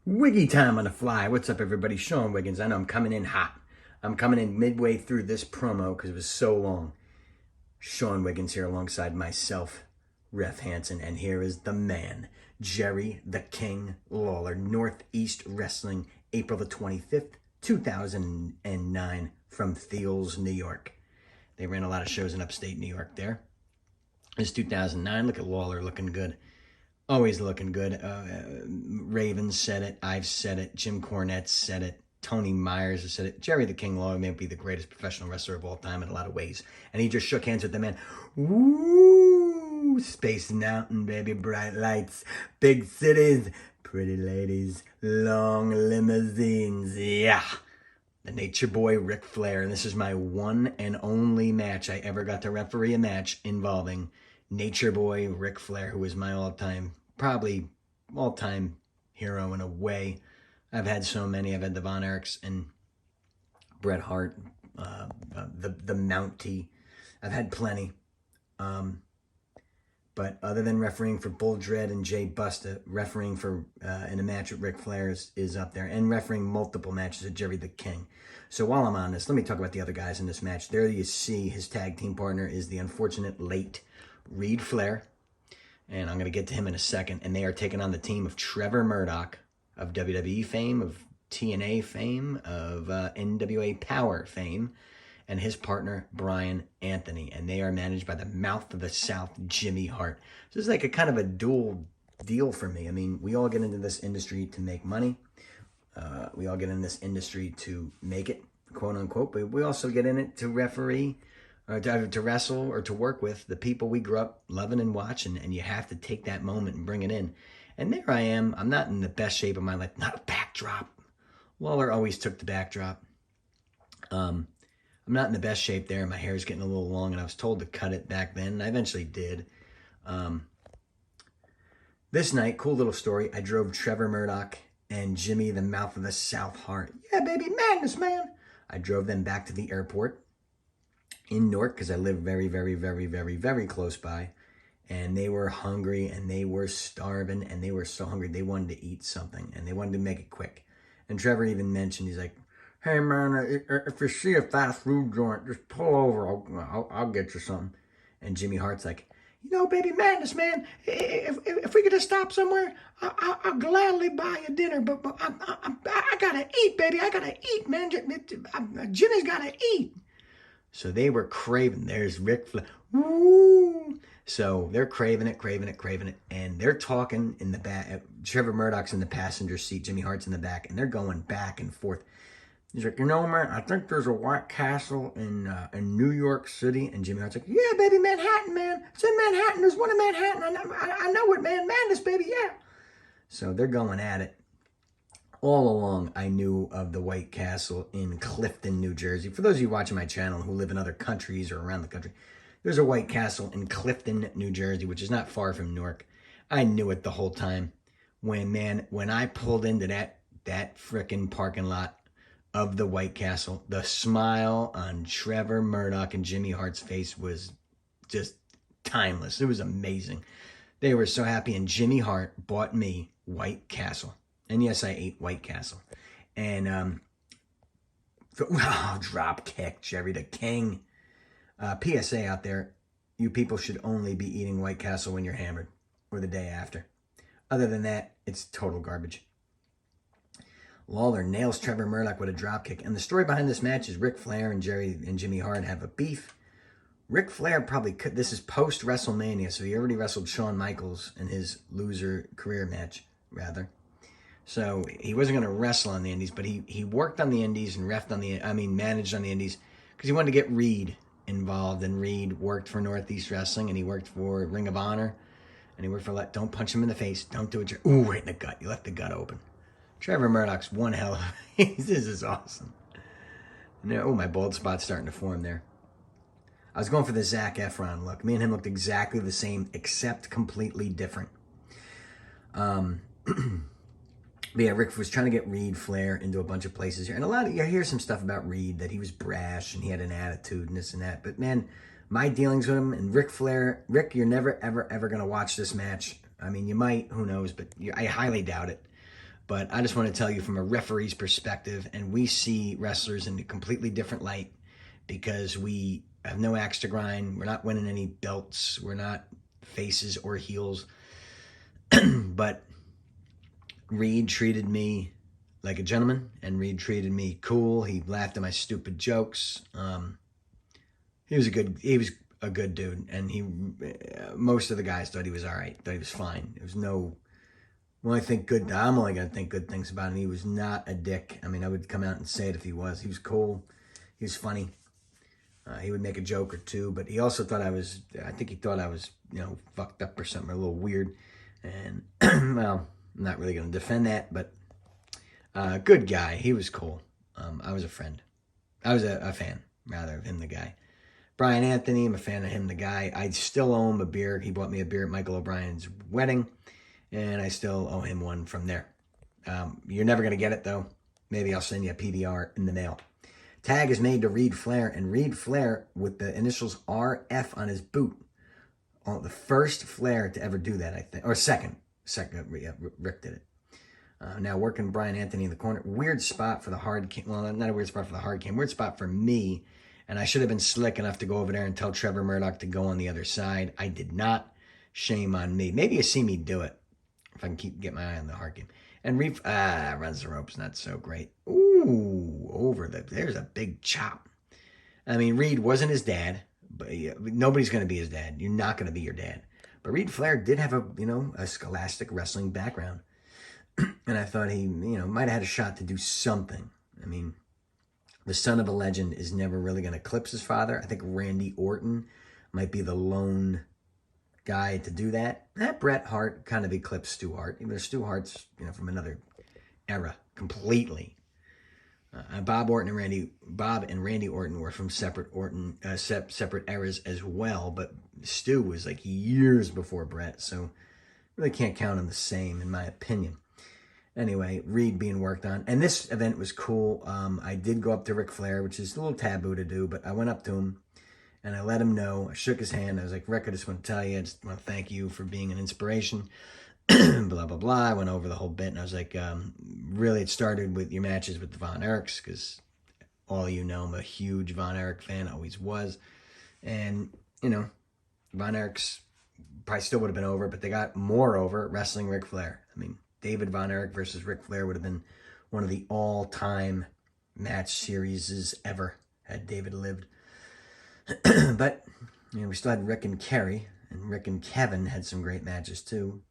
Wiggy time on the fly. What's up, everybody? Sean Wiggins. I know I'm coming in hot. I'm coming in midway through this promo because it was so long. Sean Wiggins here alongside myself, Ref Hansen, and here is the man, Jerry the King Lawler, Northeast Wrestling, April the 25th, 2009, from Theills, New York. They ran a lot of shows in upstate New York there. It's 2009. Look at Lawler looking good. Always looking good. Ravens said it. I've said it. Jim Cornette said it. Tony Myers has said it. Jerry the King Lawler may be the greatest professional wrestler of all time in a lot of ways. And he just shook hands with the man. Woo! Space Mountain, baby. Bright lights. Big cities. Pretty ladies. Long limousines. Yeah. The Nature Boy, Ric Flair. And this is my one and only match I ever got to referee a match involving Nature Boy, Ric Flair, who is my probably all-time hero in a way. I've had so many. I've had the Von Erichs and Bret Hart, the Mountie. I've had plenty. But other than refereeing for Bull Dread and Jay Busta, refereeing for in a match with Ric Flair is up there, and refereeing multiple matches with Jerry the King. So while I'm on this, let me talk about the other guys in this match. There you see his tag team partner is the unfortunate late Reid Flair, and I'm going to get to him in a second, and they are taking on the team of Trevor Murdoch of WWE fame, of TNA fame, of NWA Power fame, and his partner, Brian Anthony, and they are managed by the Mouth of the South, Jimmy Hart. So it's like a kind of a dual deal for me. I mean, we all get into this industry to make money. We all get in this industry to make it, quote unquote, but we also get in it to referee, or to wrestle, or to work with the people we grew up loving and watching, and you have to take that moment and bring it in. And there I am. I'm not in the best shape of my life. Not a backdrop. Lawler always took the backdrop. I'm not in the best shape there. My hair is getting a little long, and I was told to cut it back then, and I eventually did. This night, cool little story, I drove Trevor Murdoch and Jimmy, the Mouth of the South Hart. Yeah, baby, madness, man. I drove them back to the airport in Newark, because I live very, very, very, very, very close by. And they were hungry, and they were starving, and they were so hungry. They wanted to eat something, and they wanted to make it quick. And Trevor even mentioned, he's like, hey, man, if you see a fast food joint, just pull over. I'll get you something. And Jimmy Hart's like, you know, baby, madness, man. If we could just stop somewhere, I'll gladly buy you dinner. But I got to eat, baby. I got to eat, man. Jimmy's got to eat. So they were craving. There's Ric Flair. Woo! So they're craving it. And they're talking in the back. Trevor Murdoch's in the passenger seat. Jimmy Hart's in the back. And they're going back and forth. He's like, you know, man, I think there's a White Castle in New York City. And Jimmy Hart's like, yeah, baby, Manhattan, man. It's in Manhattan. There's one in Manhattan. I know it, man. Madness, baby, yeah. So they're going at it. All along, I knew of the White Castle in Clifton, New Jersey. For those of you watching my channel who live in other countries or around the country, there's a White Castle in Clifton, New Jersey, which is not far from Newark. I knew it the whole time. When I pulled into that frickin' parking lot of the White Castle, the smile on Trevor Murdoch and Jimmy Hart's face was just timeless. It was amazing. They were so happy, and Jimmy Hart bought me White Castle. And yes, I ate White Castle. And, drop kick, Jerry the King. PSA out there, you people should only be eating White Castle when you're hammered, or the day after. Other than that, it's total garbage. Lawler nails Trevor Murdoch with a dropkick. And the story behind this match is Ric Flair and Jimmy Hart have a beef. Ric Flair probably could. This is post-WrestleMania, so he already wrestled Shawn Michaels in his loser career match, rather. So he wasn't going to wrestle on the Indies, but he worked on the Indies and managed on the Indies because he wanted to get Reid involved. And Reid worked for Northeast Wrestling, and he worked for Ring of Honor, and he worked for don't punch him in the face, don't do it. Ooh, right in the gut. You left the gut open. Trevor Murdoch's one hell of this is awesome. Oh, my bald spot's starting to form there. I was going for the Zac Efron look. Me and him looked exactly the same, except completely different. But yeah, Rick was trying to get Reid Flair into a bunch of places here. And I hear some stuff about Reid, that he was brash and he had an attitude and this and that. But man, my dealings with him and Ric Flair, Rick, you're never, ever, ever going to watch this match. I mean, you might, who knows, but I highly doubt it. But I just want to tell you from a referee's perspective, and we see wrestlers in a completely different light because we have no axe to grind. We're not winning any belts. We're not faces or heels. But Reid treated me like a gentleman, and Reid treated me cool. He laughed at my stupid jokes. He was a good dude, and most of the guys thought he was all right, thought he was fine. There was no, well, I'm only gonna think good things about him. He was not a dick. I mean, I would come out and say it if he was. He was cool. He was funny. He would make a joke or two, but he also thought I think he thought I was, fucked up or something, a little weird. And, well, I'm not really going to defend that, but good guy. He was cool. I was a friend. I was a fan, rather, of him, the guy. Brian Anthony, I'm a fan of him, the guy. I still owe him a beer. He bought me a beer at Michael O'Brien's wedding, and I still owe him one from there. You're never going to get it, though. Maybe I'll send you a PBR in the mail. Tag is made to Reid Flair, and Reid Flair with the initials RF on his boot. Oh, the first Flair to ever do that, I think. Or second. Yeah, Rick did it. Now working Brian Anthony in the corner. Weird spot for the hard cam. Well, not a weird spot for the hard cam. Weird spot for me. And I should have been slick enough to go over there and tell Trevor Murdoch to go on the other side. I did not. Shame on me. Maybe you see me do it if I can get my eye on the hard game. And Reid runs the ropes. Not so great. Ooh, there's a big chop. I mean, Reid wasn't his dad. But nobody's going to be his dad. You're not going to be your dad. But Reid Flair did have a scholastic wrestling background. And I thought he, might have had a shot to do something. I mean, the son of a legend is never really going to eclipse his father. I think Randy Orton might be the lone guy to do that. Bret Hart kind of eclipsed Stu Hart. Even though Stu Hart's, from another era completely. Bob and Randy Orton were from separate eras as well, but Stu was like years before Bret, so really can't count on the same, in my opinion. Anyway, Reid being worked on, and this event was cool. I did go up to Ric Flair, which is a little taboo to do, but I went up to him and I let him know. I shook his hand. I was like, Rick, I just want to tell you, I just want to thank you for being an inspiration. Blah, blah, blah. I went over the whole bit, and I was like, really, it started with your matches with the Von Erichs, because all you know, I'm a huge Von Erich fan, always was. And, Von Erichs probably still would have been over, but they got more over wrestling Ric Flair. I mean, David Von Erich versus Ric Flair would have been one of the all-time match series ever, had David lived. But, we still had Rick and Kerry, and Rick and Kevin had some great matches, too.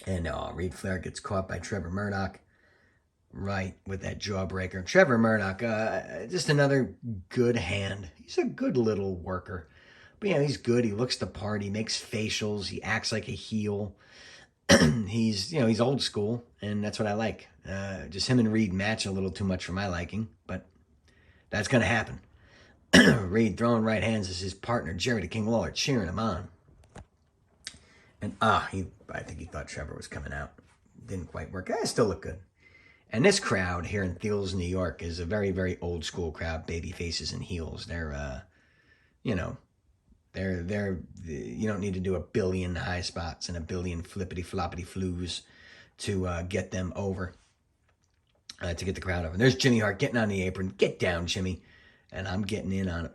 And Reid Flair gets caught by Trevor Murdoch, right, with that jawbreaker. Trevor Murdoch, just another good hand. He's a good little worker. But, he's good. He looks the part. He makes facials. He acts like a heel. He's old school, and that's what I like. Just him and Reid match a little too much for my liking, but that's going to happen. Reid throwing right hands as his partner, Jerry the King Lawler, cheering him on. And I think he thought Trevor was coming out. Didn't quite work. I still look good. And this crowd here in Theills, New York, is a very, very old school crowd. Baby faces and heels. They're, you don't need to do 1 billion high spots and 1 billion flippity floppity flues to get them over, to get the crowd over. There's Jimmy Hart getting on the apron. Get down, Jimmy. And I'm getting in on,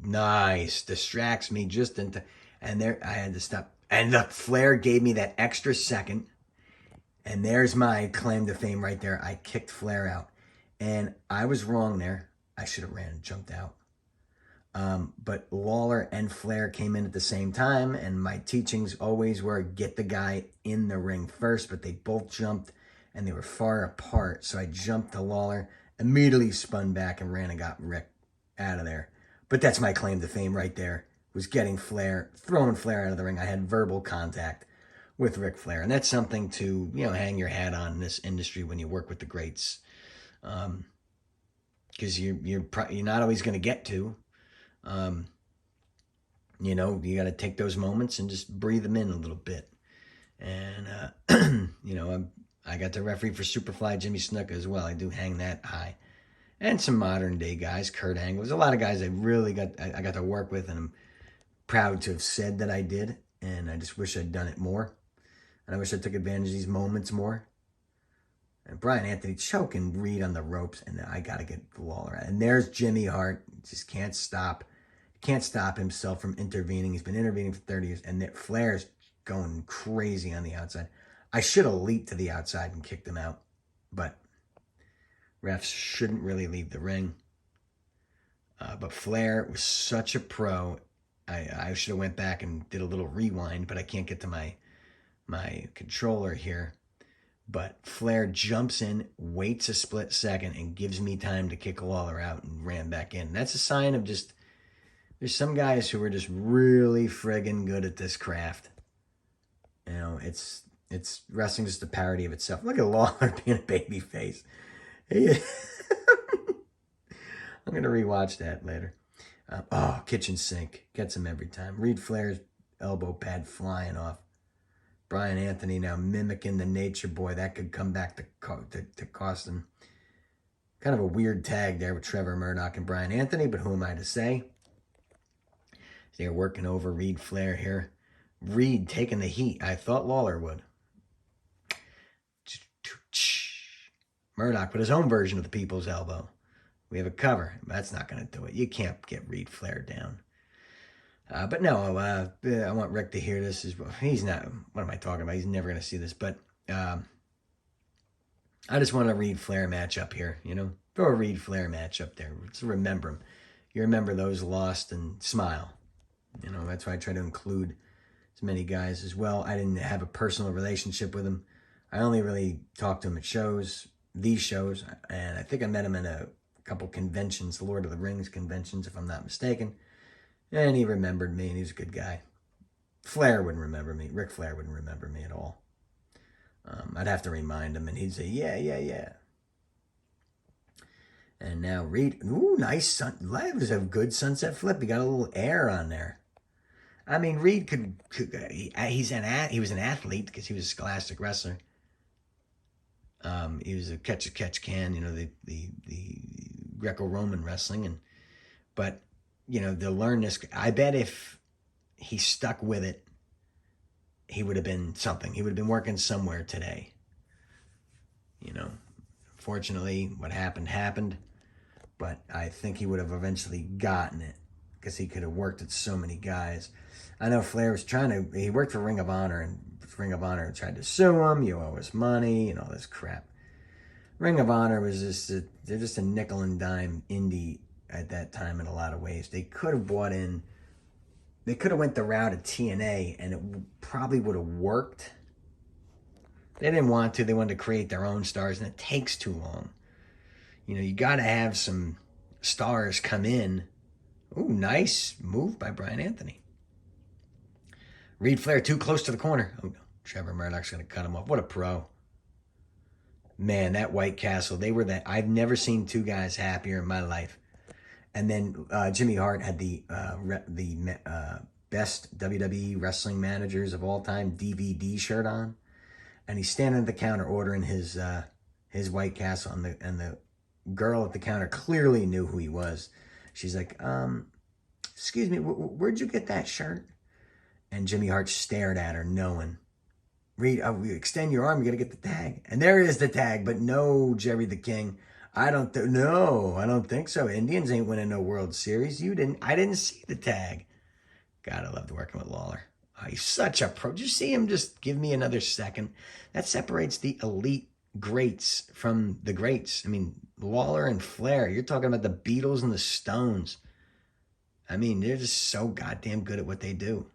nice. Distracts me just into, and there, I had to stop. And the Flair gave me that extra second. And there's my claim to fame right there. I kicked Flair out. And I was wrong there. I should have ran and jumped out. But Lawler and Flair came in at the same time. And my teachings always were get the guy in the ring first. But they both jumped and they were far apart. So I jumped to Lawler, immediately spun back and ran and got Rick out of there. But that's my claim to fame right there. Was getting Flair, throwing Flair out of the ring. I had verbal contact with Ric Flair. And that's something to, hang your hat on in this industry when you work with the greats. Because you're not always going to get to. You got to take those moments and just breathe them in a little bit. And, I got the referee for Superfly Jimmy Snuka as well. I do hang that high. And some modern day guys, Kurt Angle. There's a lot of guys I got to work with, and I'm proud to have said that I did, and I just wish I'd done it more. And I wish I took advantage of these moments more. And Brian Anthony choking Reid on the ropes, and I got to get Lawler out. And there's Jimmy Hart. Just can't stop himself from intervening. He's been intervening for 30 years, and Flair's going crazy on the outside. I should have leaped to the outside and kicked him out, but refs shouldn't really leave the ring. But Flair was such a pro. I should have went back and did a little rewind, but I can't get to my controller here. But Flair jumps in, waits a split second, and gives me time to kick Lawler out and ran back in. That's a sign of just, there's some guys who are just really friggin' good at this craft. You know, it's wrestling just a parody of itself. Look at Lawler being a baby face. I'm going to rewatch that later. Kitchen sink. Gets him every time. Reid Flair's elbow pad flying off. Brian Anthony now mimicking the Nature Boy. That could come back to cost him. Kind of a weird tag there with Trevor Murdoch and Brian Anthony, but who am I to say? They're working over Reid Flair here. Reid taking the heat. I thought Lawler would. Murdoch with his own version of the people's elbow. We have a cover. That's not going to do it. You can't get Reid Flair down. But no, I want Rick to hear this. He's not, what am I talking about? He's never going to see this. But I just want a Reid Flair match up here, you know? Throw a Reid Flair match up there. Let's remember him. You remember those lost and smile. You know, that's why I try to include as many guys as well. I didn't have a personal relationship with him. I only really talked to him at shows, these shows, and I think I met him in a couple conventions, the Lord of the Rings conventions, if I'm not mistaken. And he remembered me, and he was a good guy. Flair wouldn't remember me. Ric Flair wouldn't remember me at all. I'd have to remind him, and he'd say, yeah. And now Reid, nice that was a good sunset flip. He got a little air on there. I mean, Reid he was an athlete because he was a scholastic wrestler. He was a catch can, you know, the Greco-Roman wrestling, but you know, to learn this, I bet if he stuck with it, he would have been something. He would have been working somewhere today. You know, fortunately, what happened, but I think he would have eventually gotten it because he could have worked at so many guys. I know Flair was he worked for Ring of Honor, and Ring of Honor tried to sue him. You owe us money and all this crap. Ring of Honor was they're just a nickel and dime indie at that time in a lot of ways. They could have went the route of TNA, and it probably would have worked. They didn't want to. They wanted to create their own stars, and it takes too long. You know, you got to have some stars come in. Ooh, nice move by Brian Anthony. Reid Flair too close to the corner. Oh, no. Trevor Murdoch's going to cut him off. What a pro. Man, that White Castle, I've never seen two guys happier in my life. And then Jimmy Hart had the best WWE wrestling managers of all time DVD shirt on, and he's standing at the counter ordering his White Castle, and the girl at the counter clearly knew who he was. She's like, "Excuse me, where'd you get that shirt?" And Jimmy Hart stared at her, knowing. Reid, extend your arm, you gotta get the tag, and there is the tag. But no, Jerry the King. I don't think so. Indians ain't winning no World Series. I didn't see the tag. God, I loved working with Lawler. Oh, he's such a pro. Did you see him just give me another second? That separates the elite greats from the greats. I mean, Lawler and Flair, you're talking about the Beatles and the Stones. I mean, they're just so goddamn good at what they do.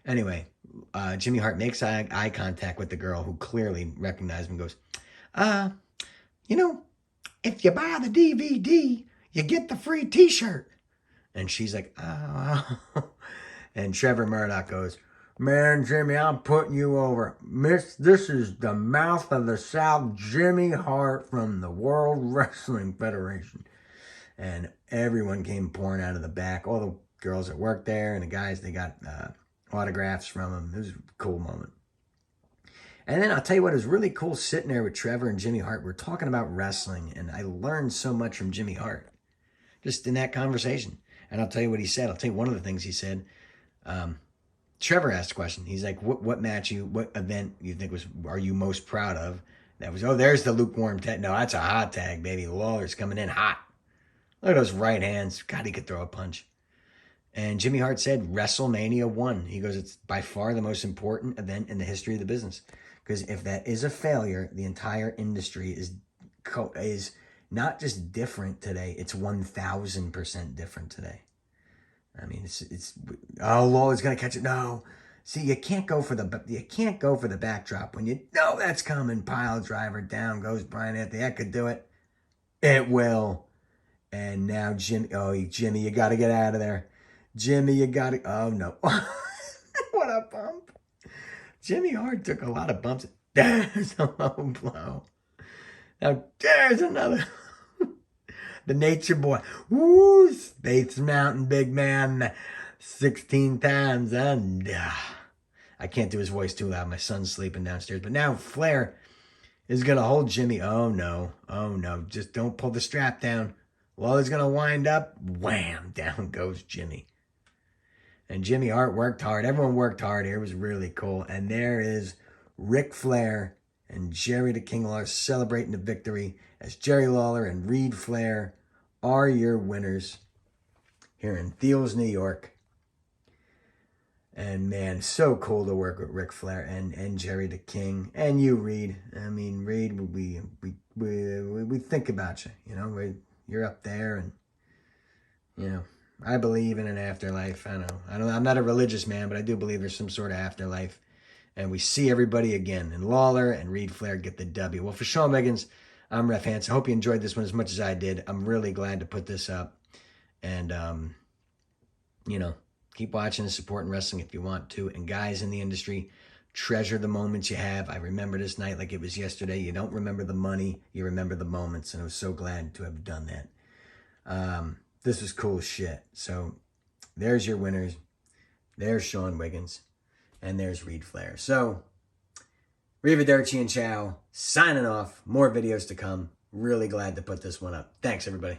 Anyway, Jimmy Hart makes eye contact with the girl, who clearly recognized him, and goes, you know, if you buy the DVD, you get the free t-shirt. And she's like, oh. And Trevor Murdoch goes, man, Jimmy, I'm putting you over. Miss, this is the mouth of the South, Jimmy Hart from the World Wrestling Federation. And everyone came pouring out of the back. All the girls that worked there and the guys, they got autographs from him. It was a cool moment. And then I'll tell you what, it was really cool sitting there with Trevor and Jimmy Hart. We're talking about wrestling, and I learned so much from Jimmy Hart just in that conversation. And I'll tell you what he said. I'll tell you one of the things he said. Trevor asked a question. He's like, what event you think are you most proud of? That was, oh, there's the lukewarm tag. No, that's a hot tag, baby. Lawler's coming in hot. Look at those right hands. God, he could throw a punch. And Jimmy Hart said WrestleMania 1. He goes, it's by far the most important event in the history of the business. Because if that is a failure, the entire industry is not just different today, it's 1,000% different today. I mean, it's oh, Lawler's gonna catch it. No, see, you can't go for the backdrop when you know that's coming. Pile driver, down goes Brian Anthony. That could do it. It will. And now Jimmy, Jimmy, you got to get out of there. Jimmy, you got to. Oh no, what a bump! Jimmy Hart took a lot of bumps. There's a low blow. Now there's another. The Nature Boy. Woo! Space Mountain, big man. 16 times. And I can't do his voice too loud. My son's sleeping downstairs. But now Flair is going to hold Jimmy. Oh, no. Oh, no. Just don't pull the strap down. Lawler's going to wind up. Wham! Down goes Jimmy. And Jimmy Hart worked hard. Everyone worked hard here. It was really cool. And there is Ric Flair and Jerry the King Lawler celebrating the victory as Jerry Lawler and Reid Flair are your winners here in Theills, New York. And man, so cool to work with Ric Flair and Jerry the King and you, Reid. I mean, Reid, we think about you. You know, you're up there, and you know, I believe in an afterlife. I'm not a religious man, but I do believe there's some sort of afterlife. And we see everybody again. And Lawler and Reid Flair get the W. Well, for Sean Wiggins, I'm Ref Hansen. I hope you enjoyed this one as much as I did. I'm really glad to put this up. And, you know, keep watching and supporting wrestling if you want to. And guys in the industry, treasure the moments you have. I remember this night like it was yesterday. You don't remember the money. You remember the moments. And I was so glad to have done that. This was cool shit. So there's your winners. There's Sean Wiggins. And there's Reid Flair. So, arrivederci and ciao. Signing off. More videos to come. Really glad to put this one up. Thanks, everybody.